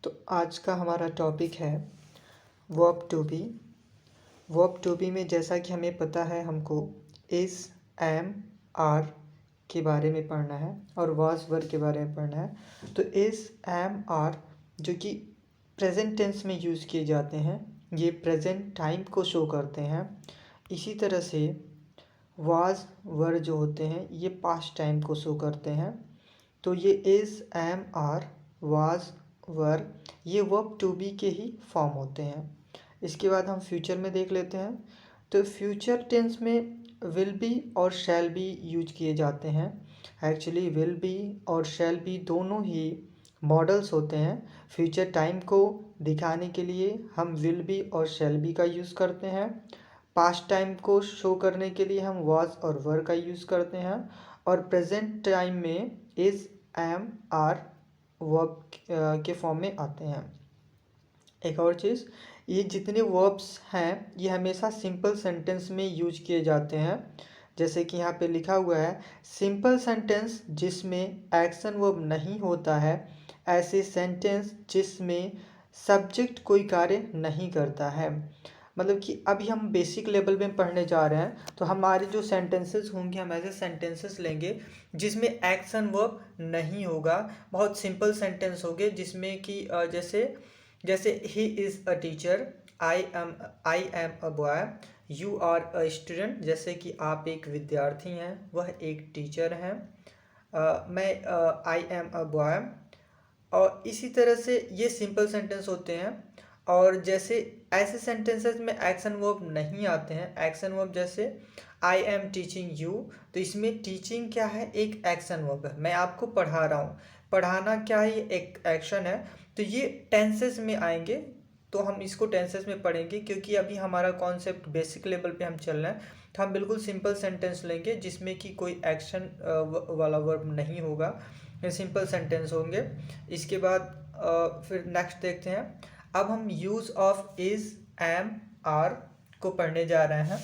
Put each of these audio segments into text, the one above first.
तो आज का हमारा टॉपिक है verb to be. Verb to be में जैसा कि हमें पता है, हमको इस, एम, आर के बारे में पढ़ना है और वाज वर के बारे में पढ़ना है। तो इस, एम, आर जो कि प्रेजेंट टेंस में यूज़ किए जाते हैं, ये प्रेजेंट टाइम को शो करते हैं। इसी तरह से वाज वर जो होते हैं ये पास्ट टाइम को शो करते हैं। तो ये इस, एम, आर, वाज, वर ये वर्ब टू बी के ही फॉर्म होते हैं। इसके बाद हम फ्यूचर में देख लेते हैं। तो फ्यूचर टेंस में विल बी और शैल बी यूज किए जाते हैं। एक्चुअली विल बी और शैल बी दोनों ही मॉडल्स होते हैं। फ्यूचर टाइम को दिखाने के लिए हम विल बी और शैल बी का यूज़ करते हैं। पास्ट टाइम को शो करने के लिए हम वाज और वर का यूज़ करते हैं। और प्रेजेंट टाइम में इज, एम, आर वर्ब के फॉर्म में आते हैं। एक और चीज़, ये जितने वर्ब्स हैं ये हमेशा सिंपल सेंटेंस में यूज किए जाते हैं। जैसे कि यहाँ पे लिखा हुआ है, सिंपल सेंटेंस जिसमें एक्शन वर्ब नहीं होता है, ऐसे सेंटेंस जिसमें सब्जेक्ट कोई कार्य नहीं करता है। मतलब कि अभी हम बेसिक लेवल में पढ़ने जा रहे हैं, तो हमारे जो सेंटेंसेस होंगे हम ऐसे सेंटेंसेस लेंगे जिसमें एक्शन वर्ब नहीं होगा। बहुत सिंपल सेंटेंस होंगे जिसमें कि जैसे जैसे he is a teacher, I am a boy, you are a student. जैसे कि आप एक विद्यार्थी हैं, वह एक टीचर हैं। मैं आई एम अ बॉय। और इसी तरह से ये सिंपल सेंटेंस होते हैं। और जैसे ऐसे सेंटेंसेस में एक्शन वर्ब नहीं आते हैं, एक्शन वर्ब जैसे आई एम टीचिंग यू, तो इसमें टीचिंग क्या है, एक एक्शन वर्ब है। मैं आपको पढ़ा रहा हूँ, पढ़ाना क्या है, ये एक एक्शन है। तो ये टेंसेस में आएंगे, तो हम इसको टेंसेस में पढ़ेंगे क्योंकि अभी हमारा कॉन्सेप्ट बेसिक लेवल पे हम चल रहे हैं। तो हम बिल्कुल सिंपल सेंटेंस लेंगे जिसमें कि कोई एक्शन वाला वर्ब नहीं होगा, ये सिंपल सेंटेंस होंगे। इसके बाद फिर नेक्स्ट देखते हैं। अब हम use of is, am, are को पढ़ने जा रहे हैं।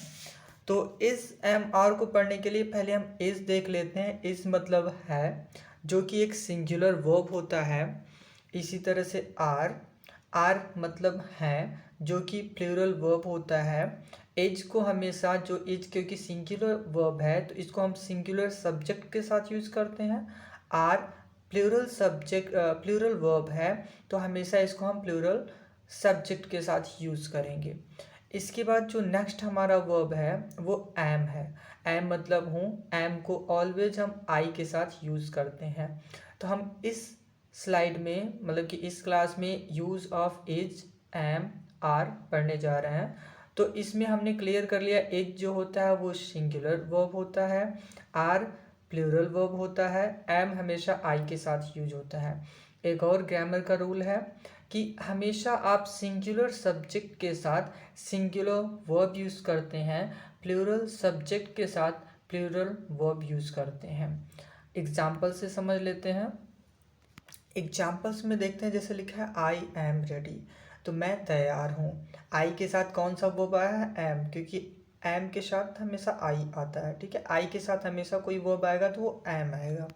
तो इस, एम, आर को पढ़ने के लिए पहले हम इज़ देख लेते हैं। इज़ मतलब है, जो कि एक सिंगुलर वर्ब होता है। इसी तरह से आर, आर मतलब है, जो कि प्लूरल वर्ब होता है। एज को हमेशा, जो एज क्योंकि सिंगुलर वर्ब है तो इसको हम सिंगुलर सब्जेक्ट के साथ यूज़ करते हैं। Are plural subject, plural verb है, तो हमेशा इसको हम प्लूरल सब्जेक्ट के साथ यूज़ करेंगे। इसके बाद जो नेक्स्ट हमारा वर्ब है वो एम है। एम मतलब हूँ, एम को ऑलवेज हम आई के साथ यूज़ करते हैं। तो हम इस स्लाइड में, मतलब कि इस क्लास में use of is, am, are पढ़ने जा रहे हैं। तो इसमें हमने क्लियर कर लिया, इज जो होता है वो सिंगुलर वर्ब होता है, आर प्लूरल वर्ब होता है, एम हमेशा आई के साथ यूज होता है। एक और ग्रामर का रूल है कि हमेशा आप सिंगुलर सब्जेक्ट के साथ सिंगुलर वर्ब यूज़ करते हैं, प्लूरल सब्जेक्ट के साथ प्लूरल वर्ब यूज़ करते हैं। एग्जाम्पल से समझ लेते हैं। एग्जाम्पल्स में देखते हैं, जैसे लिखा है आई एम रेडी, तो मैं तैयार हूँ। आई के साथ कौन सा वर्ब आया है, एम, क्योंकि एम के साथ हमेशा आई आता है। ठीक है, आई के साथ हमेशा कोई वर्ब आएगा तो वो एम आएगा।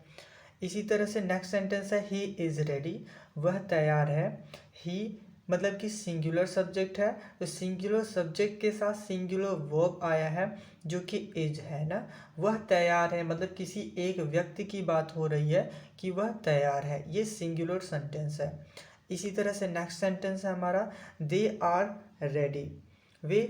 इसी तरह से नेक्स्ट सेंटेंस है ही इज़ रेडी, वह तैयार है। ही मतलब कि सिंगुलर सब्जेक्ट है, तो सिंगुलर सब्जेक्ट के साथ सिंगुलर वर्ब आया है जो कि इज है ना। वह तैयार है मतलब किसी एक व्यक्ति की बात हो रही है कि वह तैयार है, ये सिंगुलर सेंटेंस है। इसी तरह से नेक्स्ट सेंटेंस है हमारा, दे आर रेडी, वे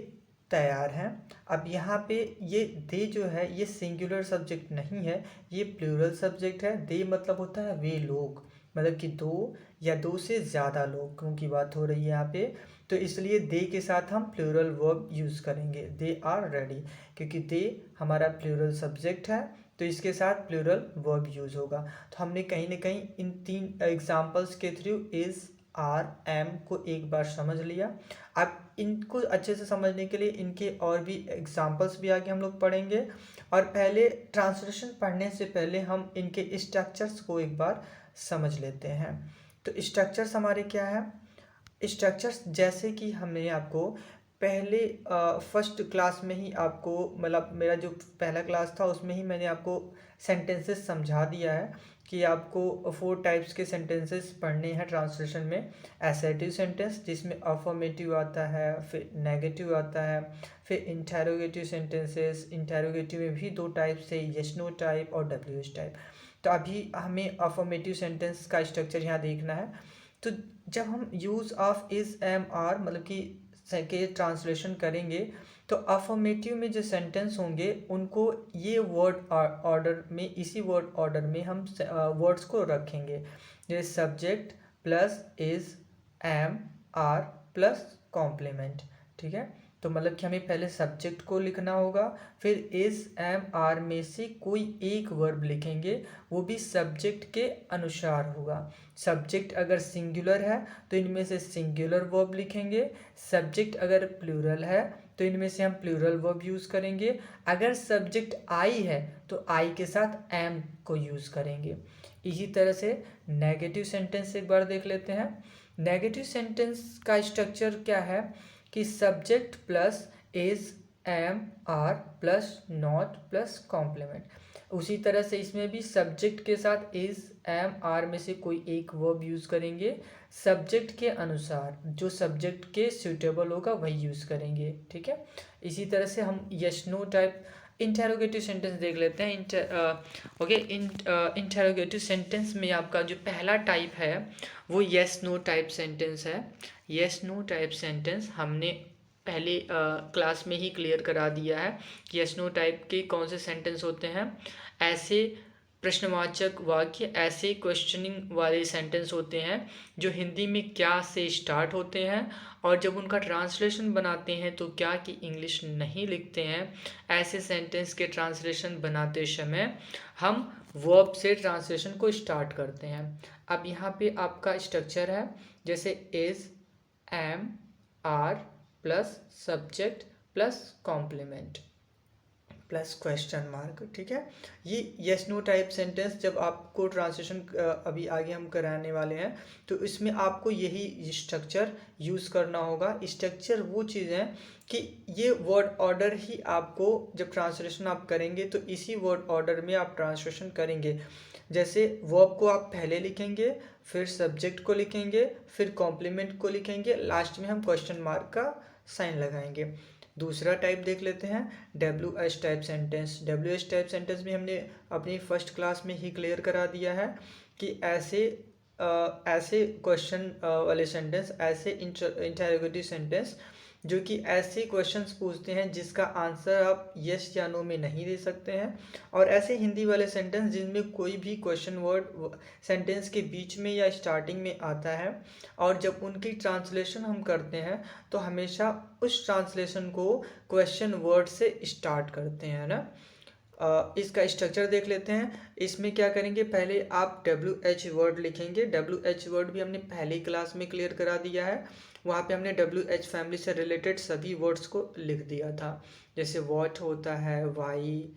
तैयार हैं। अब यहाँ पे ये दे जो है ये सिंगुलर सब्जेक्ट नहीं है, ये प्लूरल सब्जेक्ट है। दे मतलब होता है वे लोग, मतलब कि दो या दो से ज़्यादा लोगों की बात हो रही है यहाँ पे। तो इसलिए दे के साथ हम प्लूरल वर्ब यूज़ करेंगे, दे आर रेडी, क्योंकि दे हमारा प्लूरल सब्जेक्ट है तो इसके साथ प्लूरल वर्ब यूज़ होगा। तो हमने कहीं ना कहीं इन तीन एग्जाम्पल्स के थ्रू इज़, आर, एम को एक बार समझ लिया। अब इनको अच्छे से समझने के लिए इनके और भी एग्जाम्पल्स भी आगे हम लोग पढ़ेंगे। और पहले ट्रांसलेशन पढ़ने से पहले हम इनके स्ट्रक्चर्स को एक बार समझ लेते हैं। तो स्ट्रक्चर्स हमारे क्या है, स्ट्रक्चर्स जैसे कि हमने आपको पहले फर्स्ट क्लास में ही आपको, मतलब मेरा जो पहला क्लास था उसमें ही मैंने आपको सेंटेंसेस समझा दिया है कि आपको 4 टाइप्स के सेंटेंसेस पढ़ने हैं ट्रांसलेशन में। असर्टिव सेंटेंस जिसमें अफर्मेटिव आता है, फिर नेगेटिव आता है, फिर इंटेरोगेटिव सेंटेंसेस। इंटेरोगेटिव में भी 2 टाइप्स है, यस नो टाइप और डब्ल्यू एस टाइप। तो अभी हमें अफर्मेटिव सेंटेंस का स्ट्रक्चर यहाँ देखना है। तो जब हम use of is am are मतलब कि के ट्रांसलेशन करेंगे तो अफर्मेटिव में जो सेंटेंस होंगे उनको ये वर्ड ऑर्डर में, इसी वर्ड ऑर्डर में हम वर्ड्स को रखेंगे, जैसे subject plus is am are plus complement. ठीक है, तो मतलब कि हमें पहले सब्जेक्ट को लिखना होगा, फिर इज एम आर में से कोई एक वर्ब लिखेंगे, वो भी सब्जेक्ट के अनुसार होगा। सब्जेक्ट अगर सिंगुलर है तो इनमें से सिंगुलर वर्ब लिखेंगे, सब्जेक्ट अगर प्लूरल है तो इनमें से हम प्लूरल वर्ब यूज़ करेंगे। अगर सब्जेक्ट आई है तो आई के साथ एम को यूज़ करेंगे। इसी तरह से नेगेटिव सेंटेंस एक बार देख लेते हैं। नेगेटिव सेंटेंस का स्ट्रक्चर क्या है कि subject plus is am are plus not plus complement. उसी तरह से इसमें भी सब्जेक्ट के साथ इज एम आर में से कोई एक वर्ब यूज़ करेंगे, सब्जेक्ट के अनुसार जो सब्जेक्ट के सूटेबल होगा वही यूज़ करेंगे। ठीक है, इसी तरह से हम yes no type interrogative sentence देख लेते हैं। ओके, इंटेरोगेटिव सेंटेंस में आपका जो पहला टाइप है वो यस नो टाइप सेंटेंस है। यस नो टाइप सेंटेंस हमने पहले क्लास में ही क्लियर करा दिया है कि यस नो टाइप के कौन से सेंटेंस होते हैं। ऐसे प्रश्नवाचक वाक्य, ऐसे क्वेश्चनिंग वाले सेंटेंस होते हैं जो हिंदी में क्या से स्टार्ट होते हैं और जब उनका ट्रांसलेशन बनाते हैं तो क्या कि इंग्लिश नहीं लिखते हैं। ऐसे सेंटेंस के ट्रांसलेशन बनाते समय हम वर्ब से ट्रांसलेशन को स्टार्ट करते हैं। अब यहाँ पे आपका स्ट्रक्चर है जैसे is am are plus subject plus complement plus question mark. ठीक है, ये यस नो टाइप सेंटेंस जब आपको ट्रांसलेशन अभी आगे हम कराने वाले हैं तो इसमें आपको यही स्ट्रक्चर यूज़ करना होगा। स्ट्रक्चर वो चीज़ है कि ये वर्ड ऑर्डर ही आपको जब ट्रांसलेशन आप करेंगे तो इसी वर्ड ऑर्डर में आप ट्रांसलेशन करेंगे। जैसे वर्ब को आप पहले लिखेंगे, फिर सब्जेक्ट को लिखेंगे, फिर कॉम्प्लीमेंट को लिखेंगे, लास्ट में हम क्वेश्चन मार्क का साइन लगाएंगे। दूसरा टाइप देख लेते हैं W H type sentence. W H type sentence में हमने अपनी फर्स्ट क्लास में ही क्लियर करा दिया है कि ऐसे क्वेश्चन वाले सेंटेंस, ऐसे इंटरोगेटिव सेंटेंस जो कि ऐसे क्वेश्चंस पूछते हैं जिसका आंसर आप यस या नो में नहीं दे सकते हैं, और ऐसे हिंदी वाले सेंटेंस जिनमें कोई भी क्वेश्चन वर्ड सेंटेंस के बीच में या स्टार्टिंग में आता है और जब उनकी ट्रांसलेशन हम करते हैं तो हमेशा उस ट्रांसलेशन को क्वेश्चन वर्ड से स्टार्ट करते हैं ना। इसका स्ट्रक्चर देख लेते हैं। इसमें क्या करेंगे, पहले आप डब्ल्यू एच वर्ड लिखेंगे। डब्ल्यू एच वर्ड भी हमने पहली क्लास में क्लियर करा दिया है। वहाँ पे हमने डब्ल्यू एच फैमिली से रिलेटेड सभी वर्ड्स को लिख दिया था, जैसे वॉट होता है, why,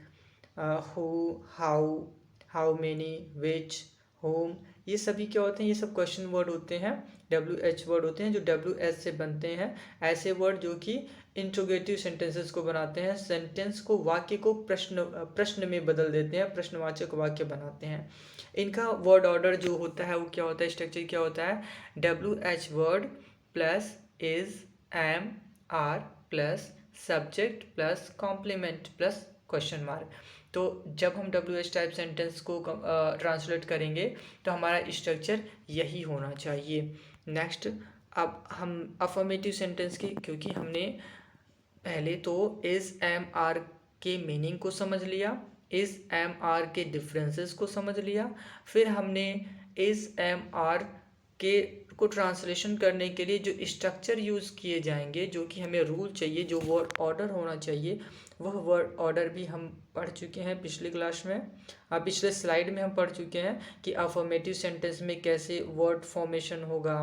who, how many, which, whom, ये सभी क्या होते हैं, ये सब क्वेश्चन वर्ड होते हैं, डब्ल्यू एच वर्ड होते हैं जो डब्ल्यू एच से बनते हैं। ऐसे वर्ड जो कि इंट्रोगेटिव सेंटेंसेस को बनाते हैं, सेंटेंस को, वाक्य को प्रश्न में बदल देते हैं, प्रश्नवाचक वाक्य बनाते हैं। इनका वर्ड ऑर्डर जो होता है वो क्या होता है, स्ट्रक्चर क्या होता है, W H word plus is am are plus subject plus complement plus question mark. तो जब हम डब्ल्यू एच टाइप सेंटेंस को ट्रांसलेट करेंगे तो हमारा स्ट्रक्चर यही होना चाहिए। नेक्स्ट, अब हम अफर्मेटिव सेंटेंस की, क्योंकि हमने पहले तो इज एम आर के मीनिंग को समझ लिया, इज एम आर के डिफरेंसेस को समझ लिया, फिर हमने इज एम आर के को ट्रांसलेशन करने के लिए जो स्ट्रक्चर यूज़ किए जाएंगे, जो कि हमें रूल चाहिए, जो वर्ड ऑर्डर होना चाहिए, वह वर्ड ऑर्डर भी हम पढ़ चुके हैं पिछली क्लास में। पिछले स्लाइड में हम पढ़ चुके हैं कि अफर्मेटिव सेंटेंस में कैसे वर्ड फॉर्मेशन होगा,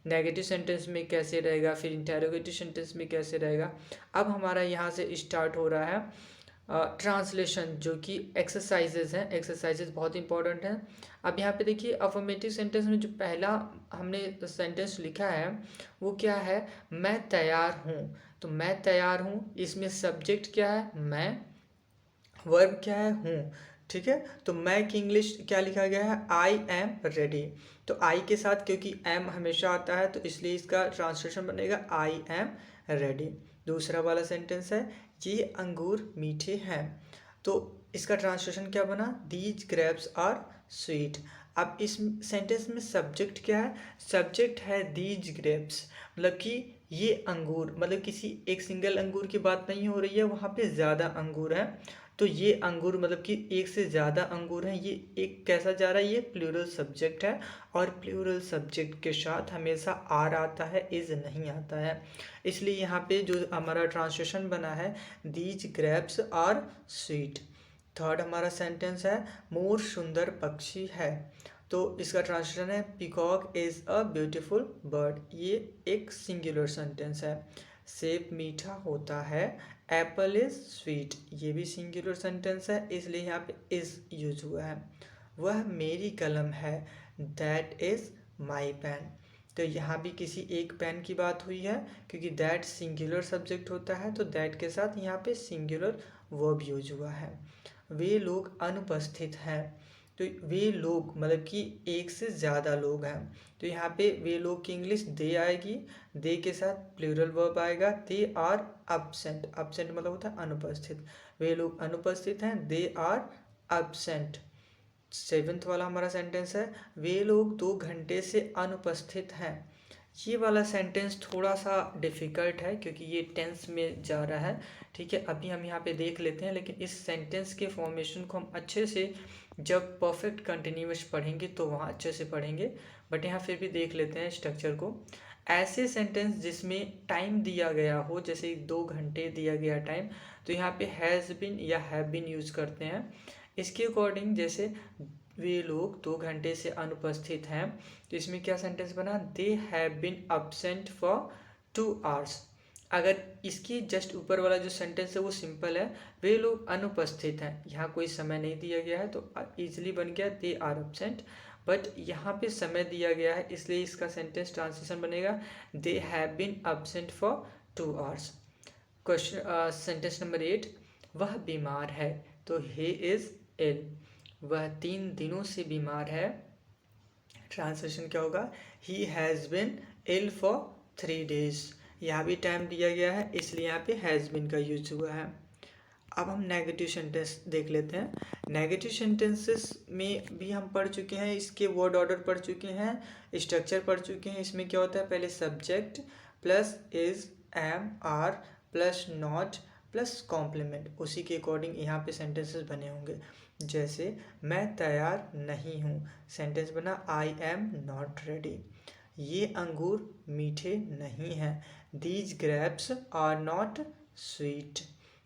नेगेटिव सेंटेंस में कैसे रहेगा, फिर इंटेरोगेटिव सेंटेंस में कैसे रहेगा। अब हमारा यहाँ से स्टार्ट हो रहा है ट्रांसलेशन, जो कि एक्सरसाइजेज हैं। एक्सरसाइजेज बहुत इंपॉर्टेंट हैं। अब यहाँ पे देखिए अफर्मेटिव सेंटेंस में जो पहला हमने सेंटेंस लिखा है वो क्या है, मैं तैयार हूँ। तो मैं तैयार हूँ, इसमें सब्जेक्ट क्या है मैं, वर्ब क्या है हूँ। ठीक है, तो मैं की इंग्लिश क्या लिखा गया है आई एम रेडी। तो आई के साथ क्योंकि एम हमेशा आता है तो इसलिए इसका ट्रांसलेशन बनेगा आई एम रेडी। दूसरा वाला सेंटेंस है ये अंगूर मीठे हैं, तो इसका ट्रांसलेशन क्या बना दीज ग्रेप्स आर स्वीट। अब इस सेंटेंस में सब्जेक्ट क्या है, सब्जेक्ट है दीज ग्रेप्स, मतलब कि ये अंगूर, मतलब किसी एक सिंगल अंगूर की बात नहीं हो रही है, वहाँ पे ज़्यादा अंगूर हैं। तो ये अंगूर मतलब कि एक से ज़्यादा अंगूर हैं, ये एक कैसा जा रहा है, ये प्लूरल सब्जेक्ट है, और प्लूरल सब्जेक्ट के साथ हमेशा आर आता है, इज नहीं आता है। इसलिए यहाँ पे जो हमारा ट्रांसलेशन बना है these grapes are sweet. Third हमारा सेंटेंस है मोर सुंदर पक्षी है, तो इसका ट्रांसलेशन है peacock is a beautiful bird. ये एक सिंगुलर सेंटेंस है। सेब मीठा होता है, एप्पल इज स्वीट, ये भी सिंगुलर सेंटेंस है, इसलिए यहाँ पे इज यूज हुआ है। वह मेरी कलम है, दैट इज माई पेन। तो यहाँ भी किसी एक पेन की बात हुई है, क्योंकि दैट सिंगुलर सब्जेक्ट होता है, तो दैट के साथ यहाँ पे सिंगुलर वर्ब यूज हुआ है। वे लोग अनुपस्थित हैं, तो वे लोग मतलब कि एक से ज़्यादा लोग हैं, तो यहाँ पे वे लोग की इंग्लिश दे आएगी, दे के साथ प्लूरल वर्ब आएगा दे आर अब्सेंट। अब्सेंट मतलब होता है अनुपस्थित, वे लोग अनुपस्थित हैं दे आर अब्सेंट। सेवेंथ वाला हमारा सेंटेंस है वे लोग 2 घंटे से अनुपस्थित हैं। ये वाला सेंटेंस थोड़ा सा डिफ़िकल्ट है क्योंकि ये टेंस में जा रहा है। ठीक है, अभी हम यहाँ पे देख लेते हैं, लेकिन इस सेंटेंस के फॉर्मेशन को हम अच्छे से जब परफेक्ट कंटिन्यूअस पढ़ेंगे तो वहाँ अच्छे से पढ़ेंगे, बट यहाँ फिर भी देख लेते हैं स्ट्रक्चर को। ऐसे सेंटेंस जिसमें टाइम दिया गया हो, जैसे 2 घंटे दिया गया टाइम, तो यहाँ पे हैज़ बिन या हैव बिन यूज़ करते हैं। इसके अकॉर्डिंग जैसे वे लोग 2 घंटे से अनुपस्थित हैं, तो इसमें क्या सेंटेंस बना they have been absent for 2 hours। अगर इसकी जस्ट ऊपर वाला जो सेंटेंस है वो सिंपल है, वे लोग अनुपस्थित हैं, यहाँ कोई समय नहीं दिया गया है तो इजीली बन गया दे आर absent। बट यहाँ पे समय दिया गया है, इसलिए इसका सेंटेंस ट्रांसलेशन बनेगा they have been absent for 2 hours। Question sentence number 8, वह बीमार है, तो ही इज़ इल, वह 3 दिनों से बीमार है। ट्रांसलेशन क्या होगा he has been ill for 3 days। यहाँ भी टाइम दिया गया है, इसलिए यहाँ पे हैज़ बिन का यूज हुआ है। अब हम नेगेटिव सेंटेंस देख लेते हैं। नेगेटिव सेंटेंसेस में भी हम पढ़ चुके हैं, इसके वर्ड ऑर्डर पढ़ चुके हैं, स्ट्रक्चर पढ़ चुके हैं। इसमें क्या होता है, पहले subject plus is am are plus not plus complement, उसी के अकॉर्डिंग यहाँ पे सेंटेंसेस बने होंगे। जैसे मैं तैयार नहीं हूँ, सेंटेंस बना आई एम नॉट रेडी। ये अंगूर मीठे नहीं हैं, these grapes are not sweet.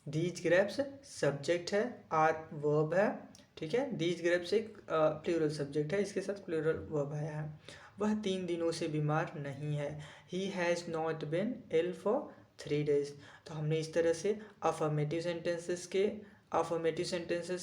These grapes subject है, आर वर्ब है। ठीक है, दीज ग्रेप्स एक प्लूरल सब्जेक्ट है, इसके साथ प्लूरल वर्ब आया है। वह 3 दिनों से बीमार नहीं है, he has not been ill for 3 days। तो हमने इस तरह से अफर्मेटिव सेंटेंसेस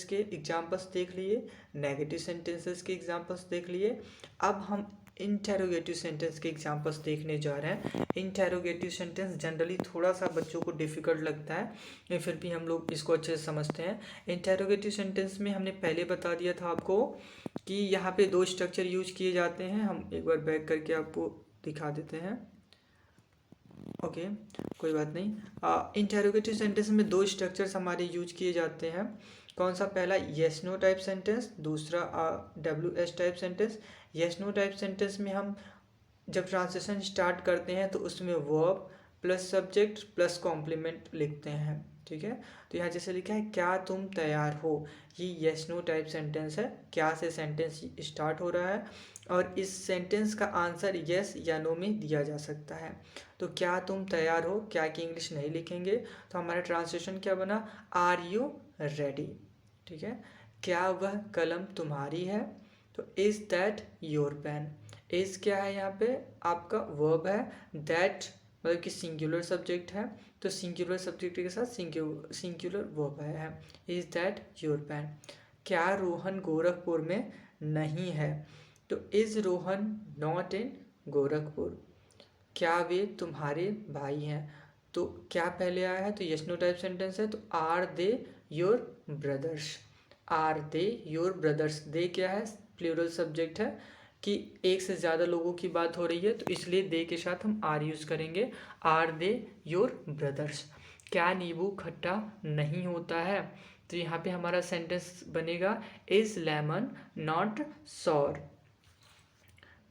के एग्जाम्पल्स देख लिए, नेगेटिव सेंटेंसेस के एग्जाम्पल्स देख लिए। अब हम इंटेरोगेटिव सेंटेंस के एग्जाम्पल्स देखने जा रहे हैं। इंटेरोगेटिव सेंटेंस जनरली थोड़ा सा बच्चों को डिफ़िकल्ट लगता है, लेकिन फिर भी हम लोग इसको अच्छे से समझते हैं। इंटेरोगेटिव सेंटेंस में हमने पहले बता दिया था आपको कि यहाँ पे 2 स्ट्रक्चर यूज किए जाते हैं। हम एक बार बैक करके आपको दिखा देते हैं। ओके, कोई बात नहीं। इंटेरोगेटिव सेंटेंस में 2 स्ट्रक्चर्स हमारे यूज किए जाते हैं। कौन सा, पहला येस नो टाइप सेंटेंस, दूसरा WS type sentence. Yes no type sentence में हम जब ट्रांसलेशन स्टार्ट करते हैं तो उसमें verb plus subject plus complement लिखते हैं। ठीक है, तो यहाँ जैसे लिखा है क्या तुम तैयार हो, ये येस नो टाइप सेंटेंस है, क्या से सेंटेंस स्टार्ट हो रहा है, और इस सेंटेंस का आंसर येस या नो में दिया जा सकता है। तो क्या तुम तैयार हो, क्या की इंग्लिश नहीं लिखेंगे, तो हमारा ट्रांसलेशन क्या बना आर यू रेडी। ठीक है, क्या वह कलम तुम्हारी है, तो is that your pen. Is क्या है, यहाँ पे आपका वर्ब है, दैट मतलब कि सिंगुलर सब्जेक्ट है, तो सिंगुलर सब्जेक्ट के साथ सिंगुलर वर्ब आया है, इज़ दैट योर पेन। क्या रोहन गोरखपुर में नहीं है, तो is Rohan not in Gorakhpur. क्या वे तुम्हारे भाई हैं, तो क्या पहले आया है, तो यस नो टाइप सेंटेंस है, तो are they your brothers, are they your brothers. They क्या है, प्लूरल सब्जेक्ट है कि एक से ज़्यादा लोगों की बात हो रही है, तो इसलिए दे के साथ हम आर यूज़ करेंगे, आर दे योर ब्रदर्स। क्या नींबू खट्टा नहीं होता है, तो यहाँ पे हमारा सेंटेंस बनेगा इज लेमन नॉट सॉर,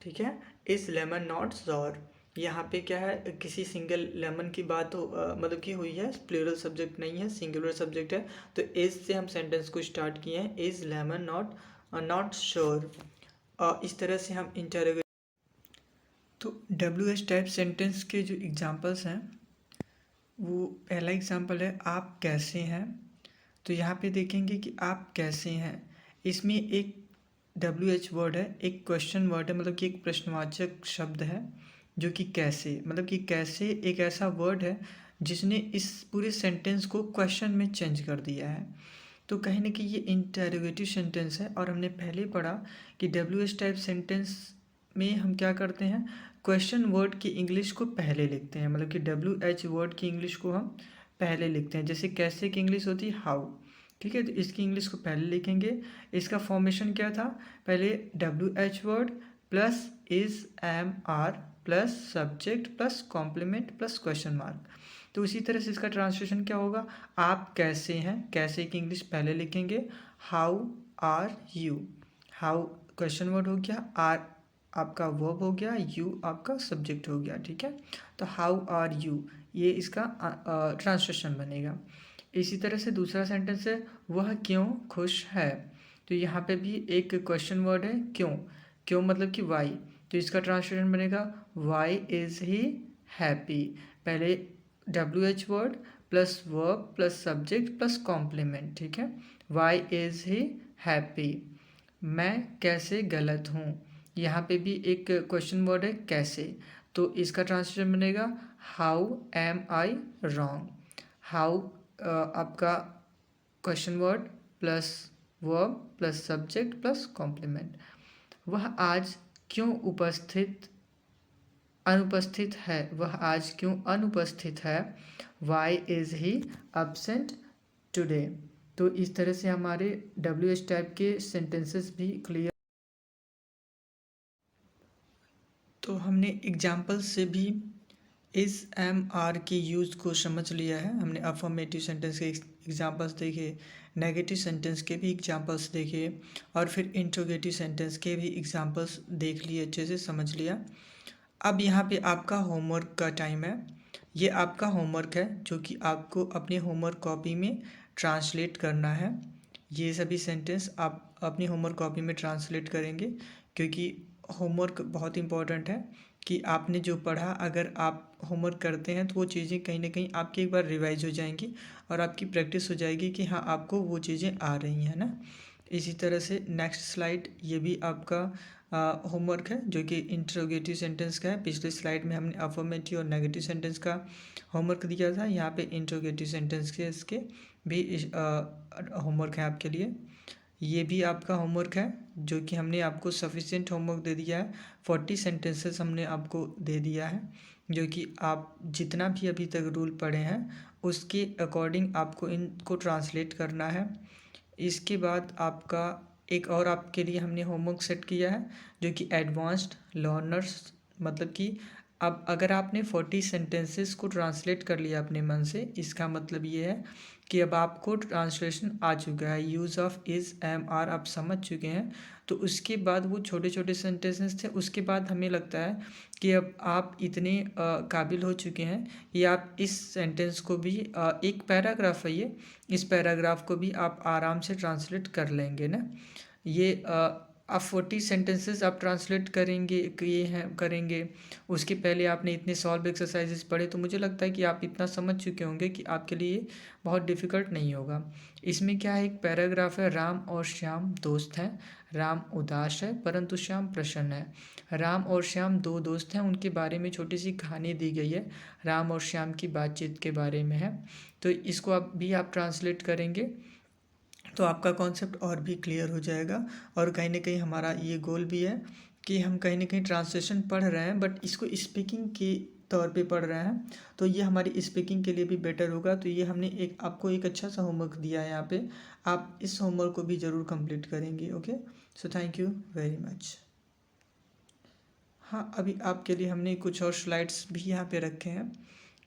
ठीक है, इज लेमन नॉट सॉर। यहाँ पे क्या है, किसी सिंगल लेमन की बात हो मतलब की हुई है, प्लूरल सब्जेक्ट नहीं है, सिंगुलर सब्जेक्ट है, तो इज से हम सेंटेंस को स्टार्ट किए हैं, इज लेमन नॉट श्योर। इस तरह से हम इंटरोगेट। तो WH टाइप सेंटेंस के जो एग्जांपल्स हैं, वो पहला एग्जांपल है आप कैसे हैं। तो यहाँ पे देखेंगे कि आप कैसे हैं, इसमें एक WH वर्ड है, एक क्वेश्चन वर्ड है, मतलब कि एक प्रश्नवाचक शब्द है, जो कि कैसे, मतलब कि कैसे एक ऐसा वर्ड है जिसने इस पूरे सेंटेंस को क्वेश्चन में चेंज कर दिया है। तो कहीं ना कहीं ये इंटरोगेटिव सेंटेंस है, और हमने पहले पढ़ा कि WH टाइप सेंटेंस में हम क्या करते हैं, क्वेश्चन वर्ड की इंग्लिश को पहले लिखते हैं, मतलब कि WH वर्ड की इंग्लिश को हम पहले लिखते हैं। जैसे कैसे की इंग्लिश होती है हाउ, ठीक है, तो इसकी इंग्लिश को पहले लिखेंगे। इसका फॉर्मेशन क्या था, पहले WH word plus is am are plus subject plus complement plus question mark. तो उसी तरह से इसका ट्रांसलेशन क्या होगा, आप कैसे हैं, कैसे की इंग्लिश पहले लिखेंगे, how are you, how question word हो गया, आर आपका वर्ब हो गया, यू आपका सब्जेक्ट हो गया, ठीक है। तो हाउ आर यू, ये इसका ट्रांसलेशन बनेगा। इसी तरह से दूसरा सेंटेंस है वह क्यों खुश है। तो यहाँ पे भी एक क्वेश्चन वर्ड है क्यों, क्यों मतलब कि वाई, तो इसका ट्रांसलेशन बनेगा वाई इज़ ही हैप्पी। पहले WH word plus verb plus subject plus complement, ठीक है, वाई इज़ ही हैप्पी। मैं कैसे गलत हूँ, यहाँ पे भी एक क्वेश्चन वर्ड है कैसे, तो इसका ट्रांसलेशन बनेगा how am I wrong. How आपका question word plus verb plus subject plus complement. वह आज क्यों अनुपस्थित है, वह आज क्यों अनुपस्थित है, why is he absent today. तो इस तरह से हमारे WH टाइप के सेंटेंसेस भी क्लियर। तो हमने एग्जाम्पल से भी इस MR के यूज़ को समझ लिया है। हमने अफर्मेटिव सेंटेंस के एग्जांपल्स देखे, नेगेटिव सेंटेंस के भी एग्जांपल्स देखे, और फिर इंट्रोगेटिव सेंटेंस के भी एग्जांपल्स देख लिए, अच्छे से समझ लिया। अब यहाँ पे आपका होमवर्क का टाइम है। ये आपका होमवर्क है जो कि आपको अपने होमवर्क कॉपी में ट्रांसलेट करना है। ये सभी सेंटेंस आप अपनी होमवर्क कॉपी में ट्रांसलेट करेंगे, क्योंकि होमवर्क बहुत इम्पॉर्टेंट है कि आपने जो पढ़ा, अगर आप होमवर्क करते हैं तो वो चीज़ें कहीं ना कहीं आपकी एक बार रिवाइज हो जाएंगी और आपकी प्रैक्टिस हो जाएगी कि हाँ आपको वो चीज़ें आ रही हैं ना। इसी तरह से नेक्स्ट स्लाइड, ये भी आपका होमवर्क है जो कि इंट्रोगेटिव सेंटेंस का है। पिछले स्लाइड में हमने अफर्मेटिव और नेगेटिव सेंटेंस का होमवर्क दिया था, यहाँ पे इंट्रोगेटिव सेंटेंस के इसके भी होमवर्क है आपके लिए। ये भी आपका होमवर्क है जो कि हमने आपको सफिशिएंट होमवर्क दे दिया है। 40 सेंटेंसेस हमने आपको दे दिया है, जो कि आप जितना भी अभी तक रूल पढ़े हैं उसके अकॉर्डिंग आपको इनको ट्रांसलेट करना है। इसके बाद आपका एक और आपके लिए हमने होमवर्क सेट किया है जो कि एडवांस्ड लर्नर्स, मतलब कि अब अगर आपने 40 सेंटेंसेस को ट्रांसलेट कर लिया अपने मन से, इसका मतलब ये है कि अब आपको ट्रांसलेशन आ चुका है, use of is am are आप समझ चुके हैं। तो उसके बाद वो छोटे छोटे सेंटेंसेस थे, उसके बाद हमें लगता है कि अब आप इतने काबिल हो चुके हैं कि आप इस सेंटेंस को भी एक पैराग्राफ है ये, इस पैराग्राफ को भी आप आराम से ट्रांसलेट कर लेंगे ना। ये आप 40 सेंटेंसेस आप ट्रांसलेट करेंगे, ये हैं करेंगे, उसके पहले आपने इतने सॉल्व एक्सरसाइजेस पढ़े, तो मुझे लगता है कि आप इतना समझ चुके होंगे कि आपके लिए बहुत डिफ़िकल्ट नहीं होगा। इसमें क्या है, एक पैराग्राफ है, राम और श्याम दोस्त हैं, राम उदास है परंतु श्याम प्रसन्न है। राम और श्याम दो दोस्त हैं, उनके बारे में छोटी सी कहानी दी गई है, राम और श्याम की बातचीत के बारे में है। तो इसको आप ट्रांसलेट करेंगे तो आपका कॉन्सेप्ट और भी क्लियर हो जाएगा। और कहीं ना कहीं हमारा ये गोल भी है कि हम कहीं ना कहीं ट्रांसलेशन पढ़ रहे हैं, बट इसको स्पीकिंग की तौर पे पढ़ रहे हैं तो ये हमारी स्पीकिंग के लिए भी बेटर होगा। तो ये हमने आपको एक अच्छा सा होमवर्क दिया है यहाँ पे, आप इस होमवर्क को भी ज़रूर कंप्लीट करेंगे। Okay, so thank you very much. हाँ, अभी आपके लिए हमने कुछ और स्लाइड्स भी यहाँ पे रखे हैं।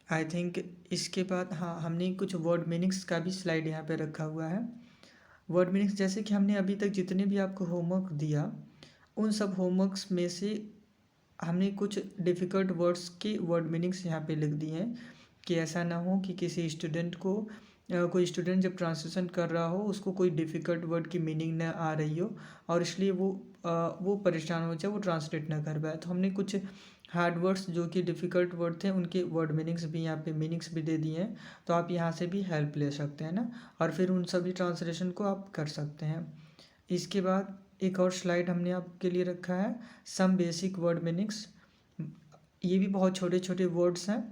आई थिंक इसके बाद हाँ, हमने कुछ वर्ड मीनिंग्स का भी स्लाइड यहाँ पे रखा हुआ है। वर्ड मीनिंग्स जैसे कि हमने अभी तक जितने भी आपको होमवर्क दिया, उन सब होमवर्क्स में से हमने कुछ डिफ़िकल्ट वर्ड्स के वर्ड मीनिंग्स यहाँ पे लिख दिए हैं कि ऐसा ना हो कि किसी स्टूडेंट को कोई स्टूडेंट जब ट्रांसलेशन कर रहा हो उसको कोई डिफ़िकल्ट वर्ड की मीनिंग ना आ रही हो और इसलिए वो परेशान हो जाए, वो ट्रांसलेट ना कर पाए। तो हमने कुछ हार्ड वर्ड्स जो कि डिफ़िकल्ट वर्ड थे उनके वर्ड मीनिंग्स भी यहाँ पे मीनिंग्स भी दे दिए हैं। तो आप यहाँ से भी हेल्प ले सकते हैं ना, और फिर उन सभी ट्रांसलेशन को आप कर सकते हैं। इसके बाद एक और स्लाइड हमने आपके लिए रखा है, सम बेसिक वर्ड मीनिंग्स। ये भी बहुत छोटे छोटे वर्ड्स हैं,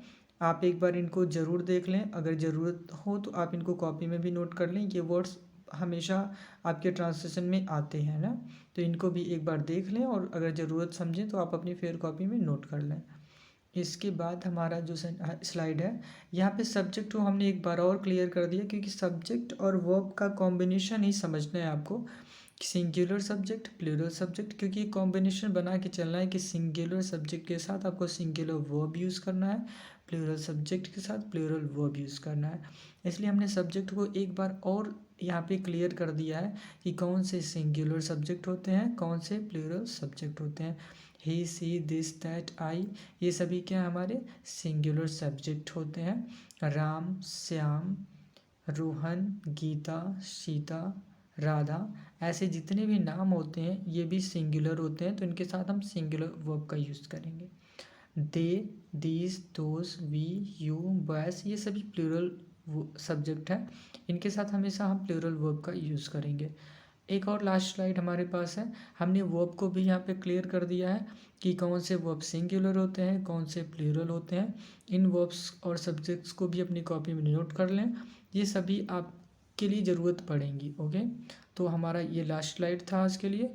आप एक बार इनको ज़रूर देख लें। अगर ज़रूरत हो तो आप इनको कॉपी में भी नोट कर लें। ये वर्ड्स हमेशा आपके ट्रांसलेशन में आते हैं ना, तो इनको भी एक बार देख लें और अगर ज़रूरत समझें तो आप अपनी फेयर कॉपी में नोट कर लें। इसके बाद हमारा जो स्लाइड है, यहाँ पे सब्जेक्ट को हमने एक बार और क्लियर कर दिया, क्योंकि सब्जेक्ट और वर्ब का कॉम्बिनेशन ही समझना है आपको। सिंगुलर सब्जेक्ट, प्लूरल सब्जेक्ट, क्योंकि कॉम्बिनेशन बना के चलना है कि सिंगुलर सब्जेक्ट के साथ आपको सिंगुलर वर्ब यूज़ करना है, प्लूरल सब्जेक्ट के साथ प्लूरल वर्ब यूज़ करना है। इसलिए हमने सब्जेक्ट को एक बार और यहाँ पे क्लियर कर दिया है कि कौन से सिंगुलर सब्जेक्ट होते हैं, कौन से प्लूरल सब्जेक्ट होते हैं। ही, सी, दिस, दैट, आई, ये सभी क्या हमारे सिंगुलर सब्जेक्ट होते हैं। राम, श्याम, रोहन, गीता, सीता, राधा, ऐसे जितने भी नाम होते हैं ये भी सिंगुलर होते हैं, तो इनके साथ हम सिंगुलर वर्ब का यूज़ करेंगे। They, these, those, we, you, boys, ये सभी प्लूरल सब्जेक्ट है, इनके साथ हमेशा हम प्लूरल वर्ब का यूज़ करेंगे। एक और लास्ट स्लाइड हमारे पास है, हमने वर्ब को भी यहाँ पे क्लियर कर दिया है कि कौन से वर्ब सिंगुलर होते हैं, कौन से प्लूरल होते हैं। इन वर्ब्स और सब्जेक्ट्स को भी अपनी कॉपी में नोट कर लें, ये सभी आपके लिए ज़रूरत पड़ेंगी। ओके, तो हमारा ये लास्ट स्लाइड था आज के लिए।